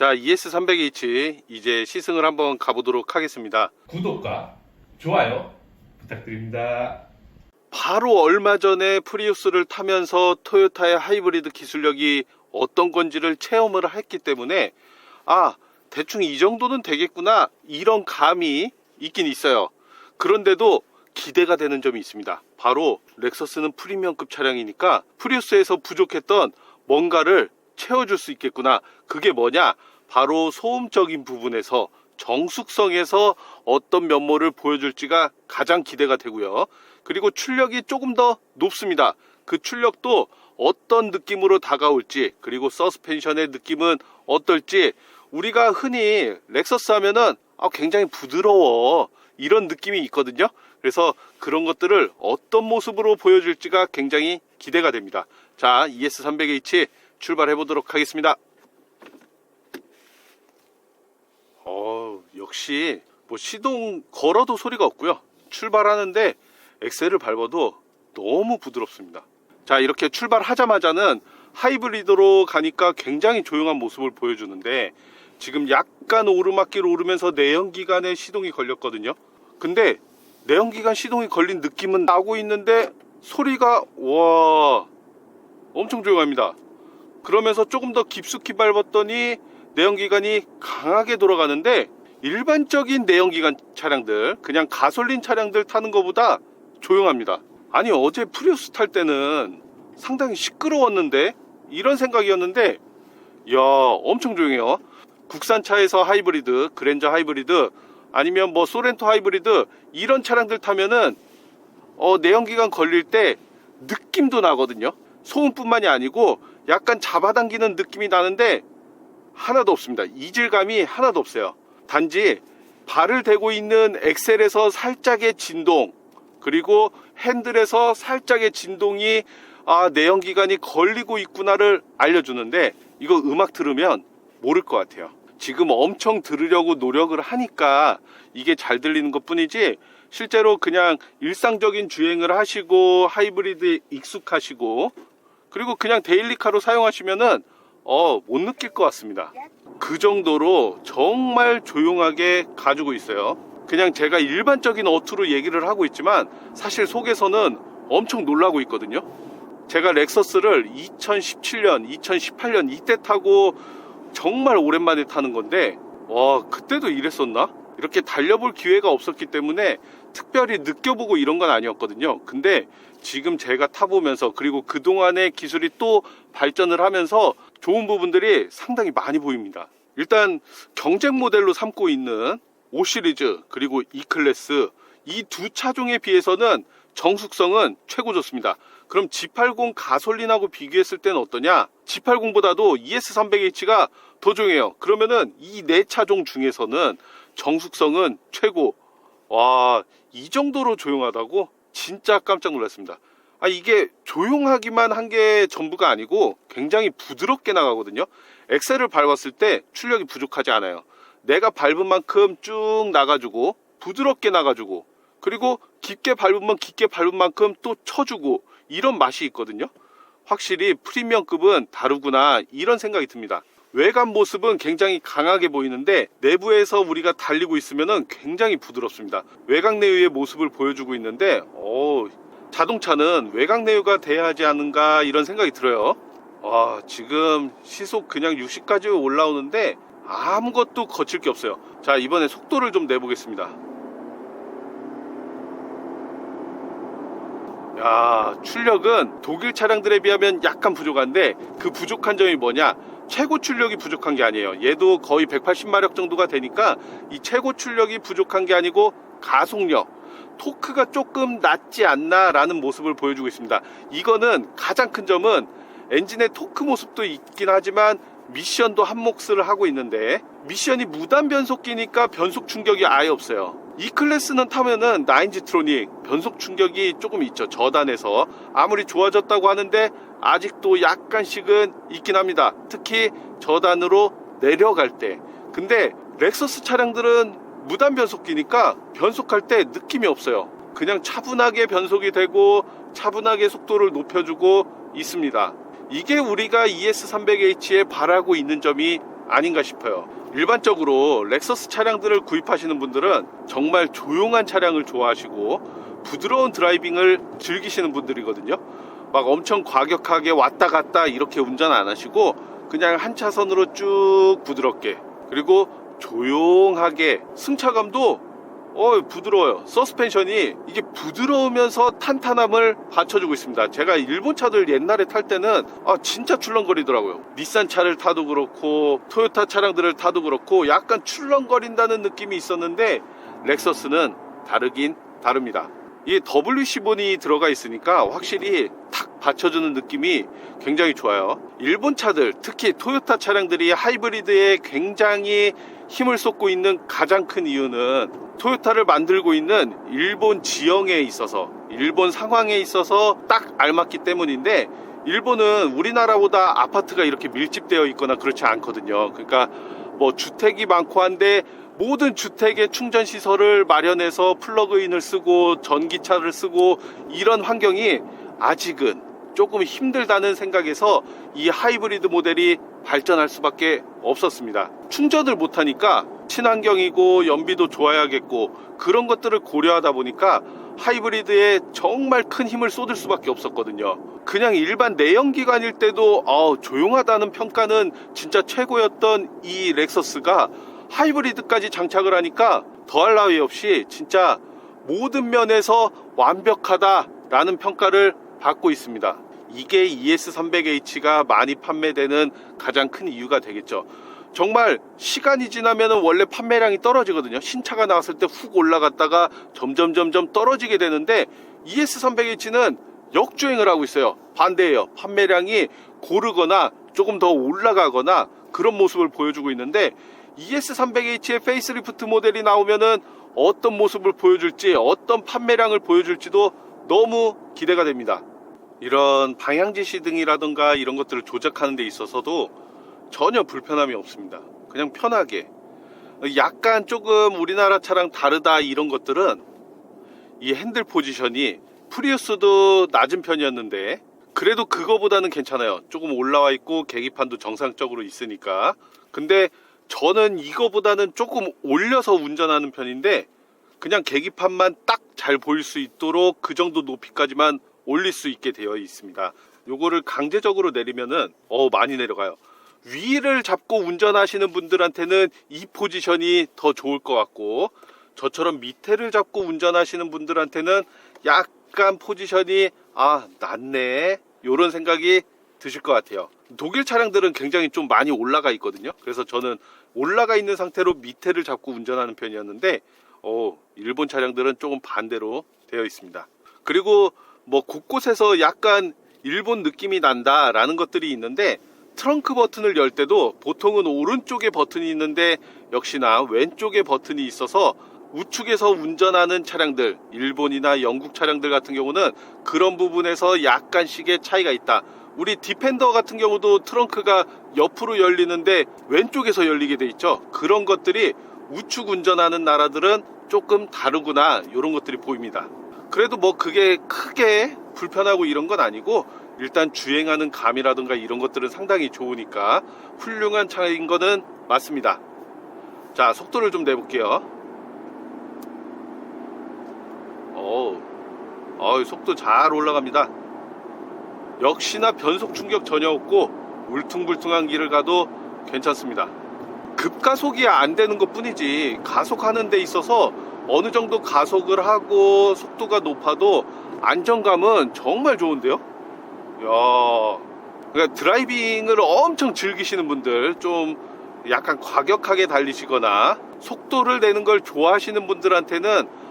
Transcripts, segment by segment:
자, ES300H 이제 시승을 한번 가보도록 하겠습니다. 구독과 좋아요 부탁드립니다. 바로 얼마 전에 프리우스를 타면서 토요타의 하이브리드 기술력이 어떤 건지를 체험을 했기 때문에 대충 이 정도는 되겠구나, 이런 감이 있긴 있어요. 그런데도 기대가 되는 점이 있습니다. 바로 렉서스는 프리미엄급 차량이니까 프리우스에서 부족했던 뭔가를 채워줄 수 있겠구나. 그게 뭐냐? 바로 소음적인 부분에서, 정숙성에서 어떤 면모를 보여줄지가 가장 기대가 되고요. 그리고 출력이 조금 더 높습니다. 그 출력도 어떤 느낌으로 다가올지, 그리고 서스펜션의 느낌은 어떨지, 우리가 흔히 렉서스 하면은 굉장히 부드러워, 이런 느낌이 있거든요. 그래서 그런 것들을 어떤 모습으로 보여줄지가 굉장히 기대가 됩니다. 자, ES300H 출발해 보도록 하겠습니다. 역시 시동 걸어도 소리가 없고요. 출발하는데 엑셀을 밟아도 너무 부드럽습니다. 자, 이렇게 출발하자마자는 하이브리드로 가니까 굉장히 조용한 모습을 보여주는데, 지금 약간 오르막길 오르면서 내연기관에 시동이 걸렸거든요. 근데 내연기관 시동이 걸린 느낌은 나고 있는데 소리가 엄청 조용합니다. 그러면서 조금 더 깊숙이 밟았더니 내연기관이 강하게 돌아가는데, 일반적인 내연기관 차량들, 그냥 가솔린 차량들 타는 것보다 조용합니다. 아니, 어제 프리우스 탈 때는 상당히 시끄러웠는데, 이런 생각이었는데, 엄청 조용해요. 국산차에서 하이브리드, 그랜저 하이브리드, 아니면 소렌토 하이브리드, 이런 차량들 타면은 내연기관 걸릴 때 느낌도 나거든요. 소음뿐만이 아니고 약간 잡아당기는 느낌이 나는데 하나도 없습니다. 이질감이 하나도 없어요. 단지 발을 대고 있는 엑셀에서 살짝의 진동, 그리고 핸들에서 살짝의 진동이 내연기관이 걸리고 있구나를 알려주는데, 이거 음악 들으면 모를 것 같아요. 지금 엄청 들으려고 노력을 하니까 이게 잘 들리는 것 뿐이지, 실제로 그냥 일상적인 주행을 하시고 하이브리드에 익숙하시고 그리고 그냥 데일리카로 사용하시면은 못 느낄 것 같습니다. 그 정도로 정말 조용하게 가지고 있어요. 그냥 제가 일반적인 어투로 얘기를 하고 있지만 사실 속에서는 엄청 놀라고 있거든요. 제가 렉서스를 2017년, 2018년 이때 타고 정말 오랜만에 타는 건데, 그때도 이랬었나? 이렇게 달려볼 기회가 없었기 때문에 특별히 느껴보고 이런 건 아니었거든요. 근데 지금 제가 타보면서, 그리고 그동안의 기술이 또 발전을 하면서 좋은 부분들이 상당히 많이 보입니다. 일단 경쟁 모델로 삼고 있는 5시리즈 그리고 E클래스, 이 두 차종에 비해서는 정숙성은 최고 좋습니다. 그럼 G80 가솔린하고 비교했을 때는 어떠냐? G80보다도 ES300H가 더 조용해요. 그러면은 이 네 차종 중에서는 정숙성은 최고. 이 정도로 조용하다고? 진짜 깜짝 놀랐습니다. 이게 조용하기만 한 게 전부가 아니고 굉장히 부드럽게 나가거든요. 엑셀을 밟았을 때 출력이 부족하지 않아요. 내가 밟은 만큼 쭉 나가주고, 부드럽게 나가주고, 그리고 깊게 밟으면 깊게 밟은 만큼 또 쳐주고, 이런 맛이 있거든요. 확실히 프리미엄급은 다르구나, 이런 생각이 듭니다. 외관 모습은 굉장히 강하게 보이는데 내부에서 우리가 달리고 있으면 굉장히 부드럽습니다. 외곽 내유의 모습을 보여주고 있는데 자동차는 외곽 내유가 돼야 하지 않은가, 이런 생각이 들어요. 지금 시속 그냥 60까지 올라오는데 아무것도 거칠 게 없어요. 자, 이번에 속도를 좀 내보겠습니다. 출력은 독일 차량들에 비하면 약간 부족한데, 그 부족한 점이 뭐냐? 최고 출력이 부족한 게 아니에요. 얘도 거의 180마력 정도가 되니까 이 최고 출력이 부족한 게 아니고 가속력, 토크가 조금 낮지 않나 라는 모습을 보여주고 있습니다. 이거는 가장 큰 점은 엔진의 토크 모습도 있긴 하지만 미션도 한 몫을 하고 있는데, 미션이 무단 변속기니까 변속 충격이 아예 없어요. E클래스는 타면은 9G트로닉 변속 충격이 조금 있죠. 저단에서 아무리 좋아졌다고 하는데 아직도 약간씩은 있긴 합니다. 특히 저단으로 내려갈 때. 근데 렉서스 차량들은 무단 변속기니까 변속할 때 느낌이 없어요. 그냥 차분하게 변속이 되고 차분하게 속도를 높여주고 있습니다. 이게 우리가 ES300H에 바라고 있는 점이 아닌가 싶어요. 일반적으로 렉서스 차량들을 구입하시는 분들은 정말 조용한 차량을 좋아하시고 부드러운 드라이빙을 즐기시는 분들이거든요. 막 엄청 과격하게 왔다 갔다 이렇게 운전 안 하시고 그냥 한 차선으로 쭉 부드럽게, 그리고 조용하게, 승차감도 부드러워요. 서스펜션이 이게 부드러우면서 탄탄함을 받쳐주고 있습니다. 제가 일본 차들 옛날에 탈 때는 진짜 출렁거리더라고요. 닛산 차를 타도 그렇고 토요타 차량들을 타도 그렇고 약간 출렁거린다는 느낌이 있었는데 렉서스는 다르긴 다릅니다. 이 WC 본이 들어가 있으니까 확실히 탁 받쳐주는 느낌이 굉장히 좋아요. 일본 차들, 특히 토요타 차량들이 하이브리드에 굉장히 힘을 쏟고 있는 가장 큰 이유는 토요타를 만들고 있는 일본 지형에 있어서, 일본 상황에 있어서 딱 알맞기 때문인데, 일본은 우리나라보다 아파트가 이렇게 밀집되어 있거나 그렇지 않거든요. 그러니까 뭐 주택이 많고 한데 모든 주택에 충전 시설을 마련해서 플러그인을 쓰고 전기차를 쓰고 이런 환경이 아직은 조금 힘들다는 생각에서 이 하이브리드 모델이 발전할 수밖에 없었습니다. 충전을 못하니까 친환경이고 연비도 좋아야겠고 그런 것들을 고려하다 보니까 하이브리드에 정말 큰 힘을 쏟을 수밖에 없었거든요. 그냥 일반 내연기관일 때도 조용하다는 평가는 진짜 최고였던 이 렉서스가 하이브리드까지 장착을 하니까 더할 나위 없이 진짜 모든 면에서 완벽하다라는 평가를 받고 있습니다. 이게 ES300H가 많이 판매되는 가장 큰 이유가 되겠죠. 정말 시간이 지나면 원래 판매량이 떨어지거든요. 신차가 나왔을 때 훅 올라갔다가 점점 떨어지게 되는데 ES300H는 역주행을 하고 있어요. 반대예요. 판매량이 고르거나 조금 더 올라가거나 그런 모습을 보여주고 있는데, ES300H의 페이스리프트 모델이 나오면은 어떤 모습을 보여줄지, 어떤 판매량을 보여줄지도 너무 기대가 됩니다. 이런 방향지시 등이라던가 이런 것들을 조작하는 데 있어서도 전혀 불편함이 없습니다. 그냥 편하게. 약간 조금 우리나라 차랑 다르다 이런 것들은 이 핸들 포지션이 프리우스도 낮은 편이었는데 그래도 그거보다는 괜찮아요. 조금 올라와 있고 계기판도 정상적으로 있으니까. 근데 저는 이거보다는 조금 올려서 운전하는 편인데 그냥 계기판만 딱 잘 보일 수 있도록 그 정도 높이까지만 올릴 수 있게 되어 있습니다. 요거를 강제적으로 내리면은 많이 내려가요. 위를 잡고 운전하시는 분들한테는 이 포지션이 더 좋을 것 같고, 저처럼 밑에를 잡고 운전하시는 분들한테는 약간 포지션이 낮네 요런 생각이 드실 것 같아요. 독일 차량들은 굉장히 좀 많이 올라가 있거든요. 그래서 저는 올라가 있는 상태로 밑에를 잡고 운전하는 편이었는데 일본 차량들은 조금 반대로 되어 있습니다. 그리고 뭐 곳곳에서 약간 일본 느낌이 난다 라는 것들이 있는데, 트렁크 버튼을 열 때도 보통은 오른쪽에 버튼이 있는데 역시나 왼쪽에 버튼이 있어서 우측에서 운전하는 차량들, 일본이나 영국 차량들 같은 경우는 그런 부분에서 약간씩의 차이가 있다. 우리 디펜더 같은 경우도 트렁크가 옆으로 열리는데 왼쪽에서 열리게 돼 있죠. 그런 것들이 우측 운전하는 나라들은 조금 다르구나 이런 것들이 보입니다. 그래도 뭐 그게 크게 불편하고 이런 건 아니고 일단 주행하는 감이라든가 이런 것들은 상당히 좋으니까 훌륭한 차인 거는 맞습니다. 자, 속도를 좀 내볼게요. 속도 잘 올라갑니다. 역시나 변속 충격 전혀 없고 울퉁불퉁한 길을 가도 괜찮습니다. 급가속이 안 되는 것 뿐이지 가속하는 데 있어서 어느 정도 가속을 하고 속도가 높아도 안정감은 정말 좋은데요. 그러니까 드라이빙을 엄청 즐기시는 분들, 좀 약간 과격하게 달리시거나 속도를 내는 걸 좋아하시는 분들한테는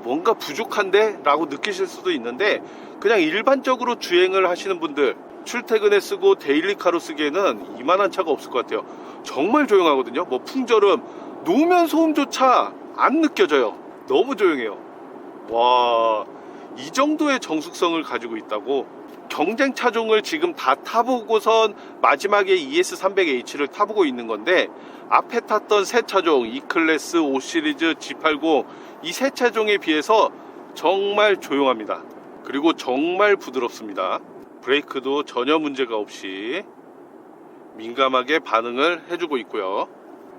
뭔가 부족한데? 라고 느끼실 수도 있는데, 그냥 일반적으로 주행을 하시는 분들, 출퇴근에 쓰고 데일리카로 쓰기에는 이만한 차가 없을 것 같아요. 정말 조용하거든요. 뭐 풍절음, 노면 소음조차 안 느껴져요. 너무 조용해요. 와, 이 정도의 정숙성을 가지고 있다고. 경쟁 차종을 지금 다 타보고선 마지막에 ES300H를 타보고 있는 건데, 앞에 탔던 세 차종 E클래스, 5시리즈, G80 이 세 차종에 비해서 정말 조용합니다. 그리고 정말 부드럽습니다. 브레이크도 전혀 문제가 없이 민감하게 반응을 해주고 있고요.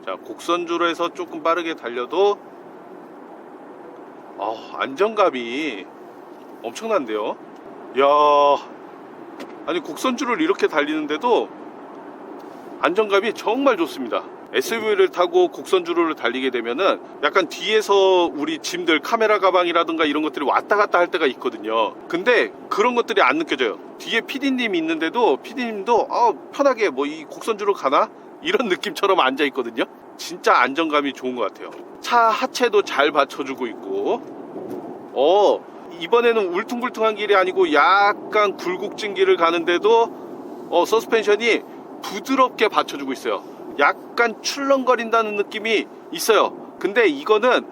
자, 곡선주로 해서 조금 빠르게 달려도 안정감이 엄청난데요. 이야, 아니 곡선주를 이렇게 달리는데도 안정감이 정말 좋습니다. SUV를 타고 곡선주로를 달리게 되면은 약간 뒤에서 우리 짐들 카메라 가방이라든가 이런 것들이 왔다 갔다 할 때가 있거든요. 근데 그런 것들이 안 느껴져요. 뒤에 PD님이 있는데도 PD님도 편하게 뭐 이 곡선주로 가나? 이런 느낌처럼 앉아 있거든요. 진짜 안정감이 좋은 것 같아요. 차 하체도 잘 받쳐주고 있고 이번에는 울퉁불퉁한 길이 아니고 약간 굴곡진 길을 가는데도 서스펜션이 부드럽게 받쳐주고 있어요. 약간 출렁거린다는 느낌이 있어요. 근데 이거는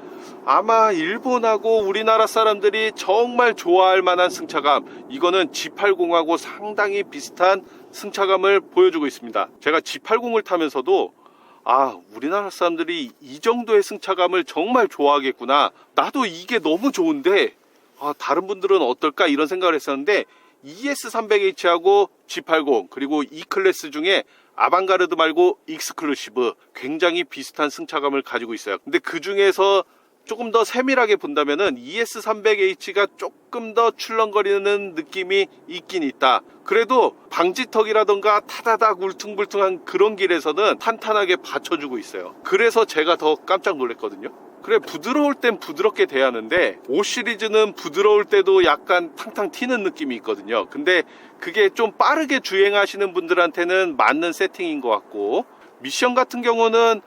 아마 일본하고 우리나라 사람들이 정말 좋아할 만한 승차감, 이거는 G80하고 상당히 비슷한 승차감을 보여주고 있습니다. 제가 G80을 타면서도 우리나라 사람들이 이 정도의 승차감을 정말 좋아하겠구나, 나도 이게 너무 좋은데 다른 분들은 어떨까 이런 생각을 했었는데 ES300H하고 G80 그리고 E클래스 중에 아방가르드 말고 익스클루시브 굉장히 비슷한 승차감을 가지고 있어요. 근데 그 중에서 조금 더 세밀하게 본다면은 ES300H가 조금 더 출렁거리는 느낌이 있긴 있다. 그래도 방지턱이라던가 타다닥 울퉁불퉁한 그런 길에서는 탄탄하게 받쳐주고 있어요. 그래서 제가 더 깜짝 놀랐거든요. 그래, 부드러울 땐 부드럽게 대하는데 5 시리즈는 부드러울 때도 약간 탕탕 튀는 느낌이 있거든요. 근데 그게 좀 빠르게 주행하시는 분들한테는 맞는 세팅인 것 같고, 미션 같은 경우는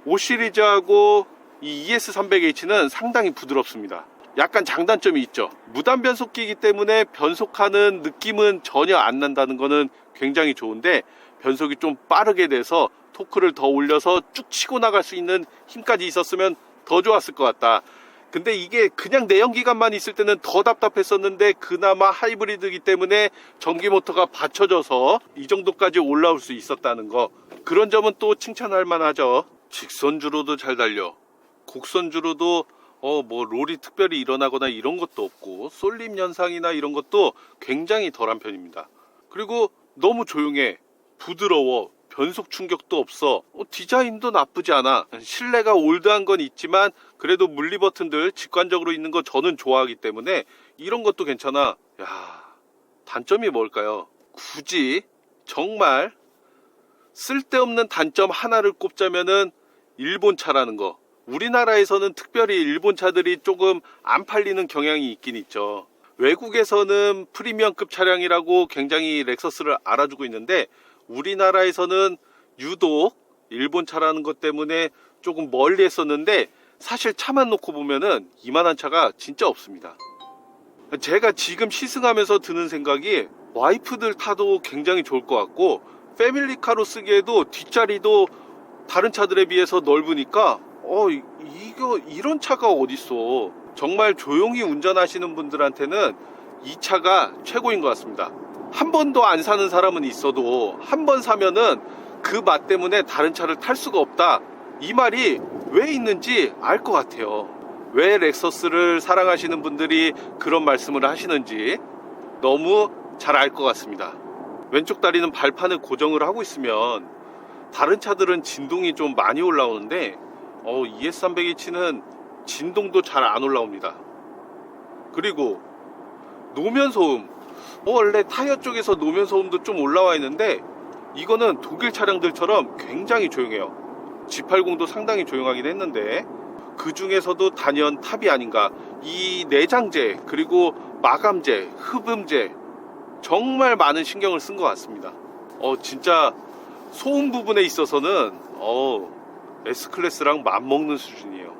5 시리즈하고 이 ES300H는 상당히 부드럽습니다. 약간 장단점이 있죠. 무단 변속기이기 때문에 변속하는 느낌은 전혀 안 난다는 거는 굉장히 좋은데, 변속이 좀 빠르게 돼서 토크를 더 올려서 쭉 치고 나갈 수 있는 힘까지 있었으면 더 좋았을 것 같다. 근데 이게 그냥 내연기관만 있을 때는 더 답답했었는데 그나마 하이브리드이기 때문에 전기 모터가 받쳐져서 이 정도까지 올라올 수 있었다는 거, 그런 점은 또 칭찬할 만하죠. 직선주로도 잘 달려, 곡선주로도 뭐 롤이 특별히 일어나거나 이런 것도 없고 쏠림 현상이나 이런 것도 굉장히 덜한 편입니다. 그리고 너무 조용해, 부드러워, 변속 충격도 없어, 디자인도 나쁘지 않아. 실내가 올드한 건 있지만 그래도 물리 버튼들 직관적으로 있는 거 저는 좋아하기 때문에 이런 것도 괜찮아. 단점이 뭘까요? 굳이 정말 쓸데없는 단점 하나를 꼽자면은 일본 차라는 거. 우리나라에서는 특별히 일본 차들이 조금 안 팔리는 경향이 있긴 있죠. 외국에서는 프리미엄급 차량이라고 굉장히 렉서스를 알아주고 있는데 우리나라에서는 유독 일본 차라는 것 때문에 조금 멀리 했었는데, 사실 차만 놓고 보면은 이만한 차가 진짜 없습니다. 제가 지금 시승하면서 드는 생각이 와이프들 타도 굉장히 좋을 것 같고, 패밀리카로 쓰기에도 뒷자리도 다른 차들에 비해서 넓으니까 이런 차가 어딨어. 정말 조용히 운전하시는 분들한테는 이 차가 최고인 것 같습니다. 한 번도 안 사는 사람은 있어도 한 번 사면은 그 맛 때문에 다른 차를 탈 수가 없다, 이 말이 왜 있는지 알 것 같아요. 왜 렉서스를 사랑하시는 분들이 그런 말씀을 하시는지 너무 잘 알 것 같습니다. 왼쪽 다리는 발판에 고정을 하고 있으면 다른 차들은 진동이 좀 많이 올라오는데 ES300H는 진동도 잘 안 올라옵니다. 그리고 노면 소음, 원래 타이어 쪽에서 노면 소음도 좀 올라와 있는데 이거는 독일 차량들처럼 굉장히 조용해요. G80도 상당히 조용하긴 했는데 그 중에서도 단연 탑이 아닌가. 이 내장재 그리고 마감재, 흡음재 정말 많은 신경을 쓴 것 같습니다. 진짜 소음 부분에 있어서는 S클래스랑 맞먹는 수준이에요.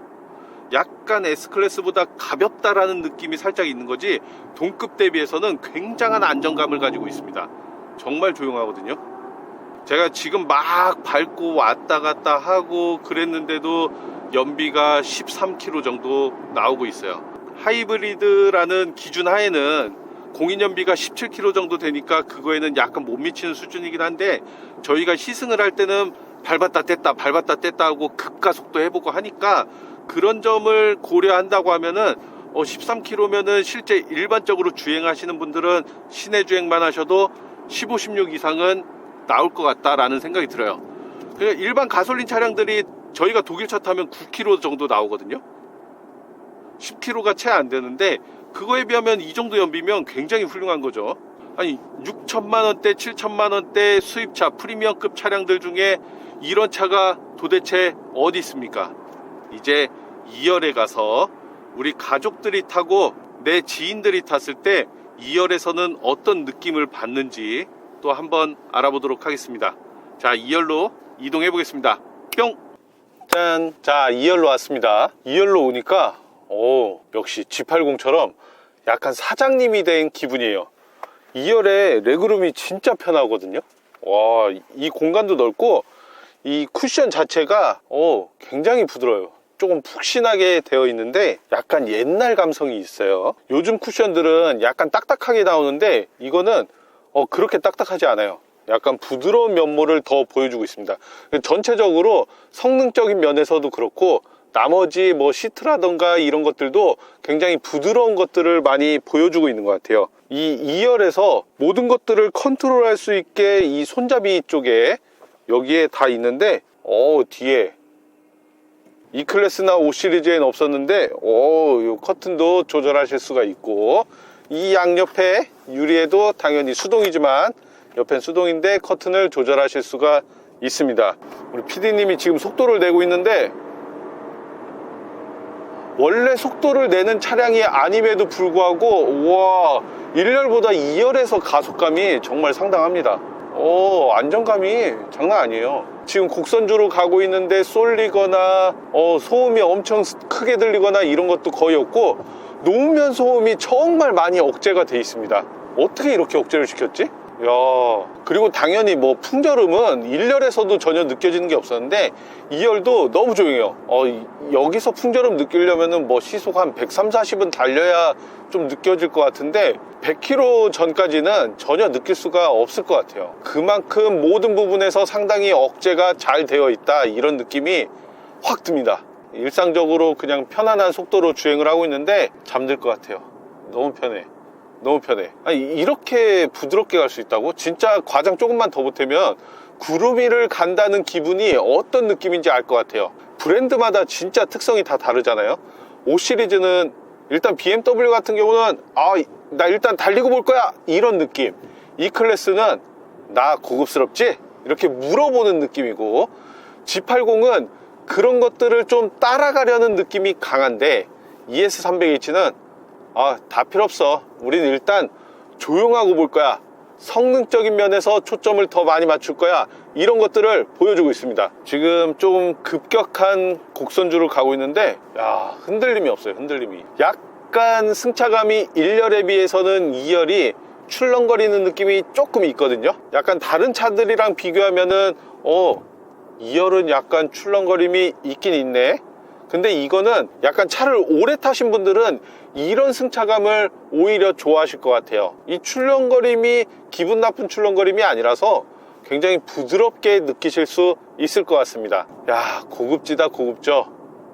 약간 S클래스보다 가볍다라는 느낌이 살짝 있는 거지 동급 대비해서는 굉장한 안정감을 가지고 있습니다. 정말 조용하거든요. 제가 지금 막 밟고 왔다 갔다 하고 그랬는데도 연비가 13km 정도 나오고 있어요. 하이브리드라는 기준 하에는 공인연비가 17km 정도 되니까 그거에는 약간 못 미치는 수준이긴 한데, 저희가 시승을 할 때는 밟았다 뗐다 하고 급가속도 해보고 하니까 그런 점을 고려한다고 하면은 13km면은 실제 일반적으로 주행하시는 분들은 시내 주행만 하셔도 15, 16 이상은 나올 것 같다라는 생각이 들어요. 그러니까 일반 가솔린 차량들이 저희가 독일차 타면 9km 정도 나오거든요. 10km가 채 안 되는데 그거에 비하면 이 정도 연비면 굉장히 훌륭한 거죠. 아니 6천만 원대 7천만 원대 수입차 프리미엄급 차량들 중에 이런 차가 도대체 어디 있습니까? 이제 2열에 가서 우리 가족들이 타고 내 지인들이 탔을 때 2열에서는 어떤 느낌을 받는지 또 한번 알아보도록 하겠습니다. 자, 2열로 이동해 보겠습니다. 뿅! 짠! 자, 2열로 왔습니다. 2열로 오니까 역시 G80처럼 약간 사장님이 된 기분이에요. 2열에 레그룸이 진짜 편하거든요. 와, 이 공간도 넓고 이 쿠션 자체가 굉장히 부드러워요. 조금 푹신하게 되어 있는데 약간 옛날 감성이 있어요. 요즘 쿠션들은 약간 딱딱하게 나오는데 이거는 그렇게 딱딱하지 않아요. 약간 부드러운 면모를 더 보여주고 있습니다. 전체적으로 성능적인 면에서도 그렇고 나머지 뭐 시트라던가 이런 것들도 굉장히 부드러운 것들을 많이 보여주고 있는 것 같아요. 이 2열에서 모든 것들을 컨트롤할 수 있게 이 손잡이 쪽에 여기에 다 있는데 뒤에 E클래스나 5시리즈엔 없었는데 요 커튼도 조절하실 수가 있고 이 양옆에 유리에도 당연히 수동이지만 옆엔 수동인데 커튼을 조절하실 수가 있습니다. 우리 PD님이 지금 속도를 내고 있는데 원래 속도를 내는 차량이 아님에도 불구하고 우와 1열보다 2열에서 가속감이 정말 상당합니다. 안정감이 장난 아니에요. 지금 곡선주로 가고 있는데 쏠리거나 소음이 엄청 크게 들리거나 이런 것도 거의 없고 노면 소음이 정말 많이 억제가 돼 있습니다. 어떻게 이렇게 억제를 시켰지? 그리고 당연히 뭐 풍절음은 1열에서도 전혀 느껴지는 게 없었는데 2열도 너무 조용해요. 여기서 풍절음 느끼려면은 뭐 시속 한 130, 40은 달려야 좀 느껴질 것 같은데 100km 전까지는 전혀 느낄 수가 없을 것 같아요. 그만큼 모든 부분에서 상당히 억제가 잘 되어 있다 이런 느낌이 확 듭니다. 일상적으로 그냥 편안한 속도로 주행을 하고 있는데 잠들 것 같아요. 너무 편해. 너무 편해. 아니, 이렇게 부드럽게 갈 수 있다고? 진짜 과장 조금만 더 보태면 구름 위를 간다는 기분이 어떤 느낌인지 알 것 같아요. 브랜드마다 진짜 특성이 다 다르잖아요. 5시리즈는 일단 BMW 같은 경우는 나 일단 달리고 볼 거야 이런 느낌. E클래스는 나 고급스럽지? 이렇게 물어보는 느낌이고 G80은 그런 것들을 좀 따라가려는 느낌이 강한데 ES300H는 다 필요 없어. 우린 일단 조용하고 볼 거야. 성능적인 면에서 초점을 더 많이 맞출 거야. 이런 것들을 보여주고 있습니다. 지금 좀 급격한 곡선주를 가고 있는데 흔들림이 없어요. 흔들림이. 약간 승차감이 1열에 비해서는 2열이 출렁거리는 느낌이 조금 있거든요. 약간 다른 차들이랑 비교하면은 2열은 약간 출렁거림이 있긴 있네. 근데 이거는 약간 차를 오래 타신 분들은 이런 승차감을 오히려 좋아하실 것 같아요. 이 출렁거림이 기분 나쁜 출렁거림이 아니라서 굉장히 부드럽게 느끼실 수 있을 것 같습니다. 고급지다 고급져.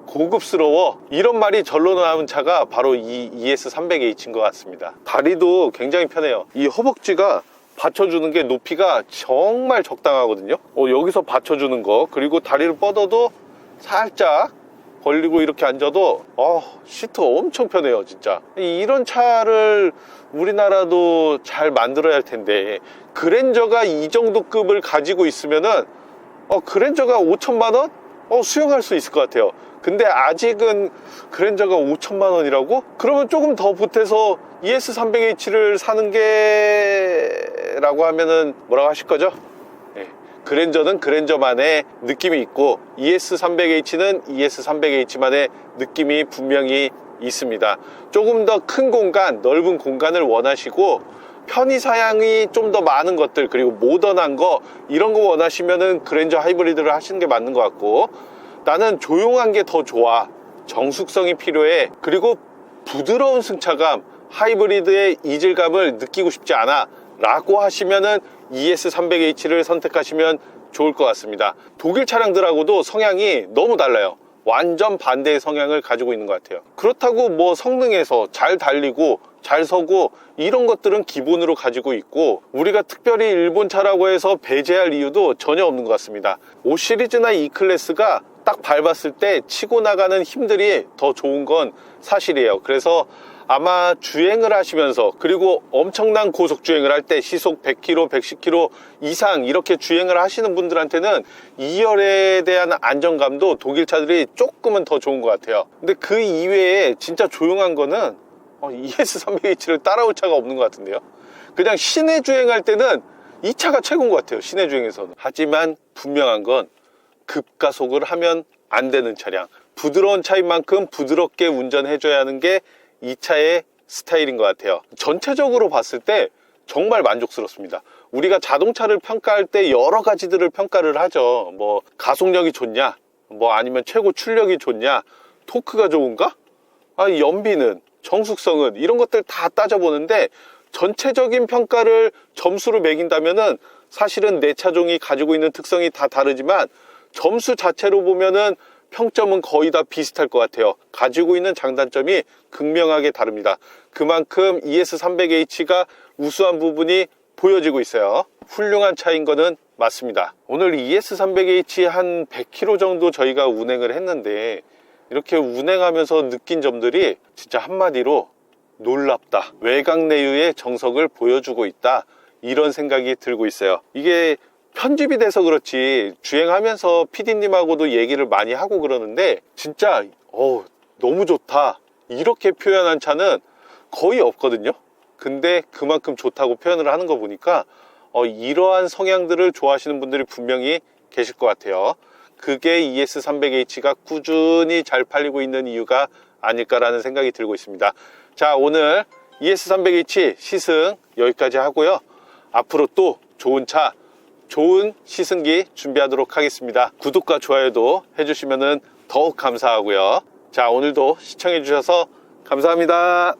고급스러워. 이런 말이 절로 나온 차가 바로 이 ES300H인 것 같습니다. 다리도 굉장히 편해요. 이 허벅지가 받쳐주는 게 높이가 정말 적당하거든요. 여기서 받쳐주는 거 그리고 다리를 뻗어도 살짝 벌리고 이렇게 앉아도 시트 엄청 편해요. 진짜 이런 차를 우리나라도 잘 만들어야 할 텐데 그랜저가 이 정도 급을 가지고 있으면은 그랜저가 5천만 원? 수용할 수 있을 것 같아요. 근데 아직은 그랜저가 5천만 원이라고? 그러면 조금 더 보태서 ES300H를 사는 게 라고 하면은 뭐라고 하실 거죠? 그랜저는 그랜저만의 느낌이 있고 ES300H는 ES300H만의 느낌이 분명히 있습니다. 조금 더 큰 공간, 넓은 공간을 원하시고 편의사양이 좀 더 많은 것들 그리고 모던한 거 이런 거 원하시면은 그랜저 하이브리드를 하시는 게 맞는 것 같고 나는 조용한 게 더 좋아. 정숙성이 필요해. 그리고 부드러운 승차감, 하이브리드의 이질감을 느끼고 싶지 않아 라고 하시면은 ES300H를 선택하시면 좋을 것 같습니다. 독일 차량들하고도 성향이 너무 달라요. 완전 반대의 성향을 가지고 있는 것 같아요. 그렇다고 뭐 성능에서 잘 달리고 잘 서고 이런 것들은 기본으로 가지고 있고 우리가 특별히 일본 차라고 해서 배제할 이유도 전혀 없는 것 같습니다. 5 시리즈나 E 클래스가 딱 밟았을 때 치고 나가는 힘들이 더 좋은 건 사실이에요. 그래서 아마 주행을 하시면서 그리고 엄청난 고속 주행을 할 때 시속 100km, 110km 이상 이렇게 주행을 하시는 분들한테는 2열에 대한 안정감도 독일 차들이 조금은 더 좋은 것 같아요. 근데 그 이외에 진짜 조용한 거는 ES300H를 따라올 차가 없는 것 같은데요. 그냥 시내 주행할 때는 이 차가 최고인 것 같아요. 시내 주행에서는. 하지만 분명한 건 급가속을 하면 안 되는 차량, 부드러운 차인 만큼 부드럽게 운전해줘야 하는 게 이 차의 스타일인 것 같아요. 전체적으로 봤을 때 정말 만족스럽습니다. 우리가 자동차를 평가할 때 여러 가지들을 평가를 하죠. 뭐 가속력이 좋냐, 뭐 아니면 최고 출력이 좋냐, 토크가 좋은가, 연비는, 정숙성은, 이런 것들 다 따져보는데 전체적인 평가를 점수로 매긴다면은 사실은 네 차종이 가지고 있는 특성이 다 다르지만 점수 자체로 보면은 평점은 거의 다 비슷할 것 같아요. 가지고 있는 장단점이 극명하게 다릅니다. 그만큼 ES300H가 우수한 부분이 보여지고 있어요. 훌륭한 차인 거는 맞습니다. 오늘 ES300H 한 100km 정도 저희가 운행을 했는데 이렇게 운행하면서 느낀 점들이 진짜 한마디로 놀랍다, 외곽 내유의 정석을 보여주고 있다, 이런 생각이 들고 있어요. 이게 편집이 돼서 그렇지 주행하면서 PD님하고도 얘기를 많이 하고 그러는데 진짜 너무 좋다 이렇게 표현한 차는 거의 없거든요. 근데 그만큼 좋다고 표현을 하는 거 보니까 이러한 성향들을 좋아하시는 분들이 분명히 계실 것 같아요. 그게 ES300H가 꾸준히 잘 팔리고 있는 이유가 아닐까라는 생각이 들고 있습니다. 자, 오늘 ES300H 시승 여기까지 하고요. 앞으로 또 좋은 차, 좋은 시승기 준비하도록 하겠습니다. 구독과 좋아요도 해주시면 더욱 감사하고요. 자, 오늘도 시청해 주셔서 감사합니다.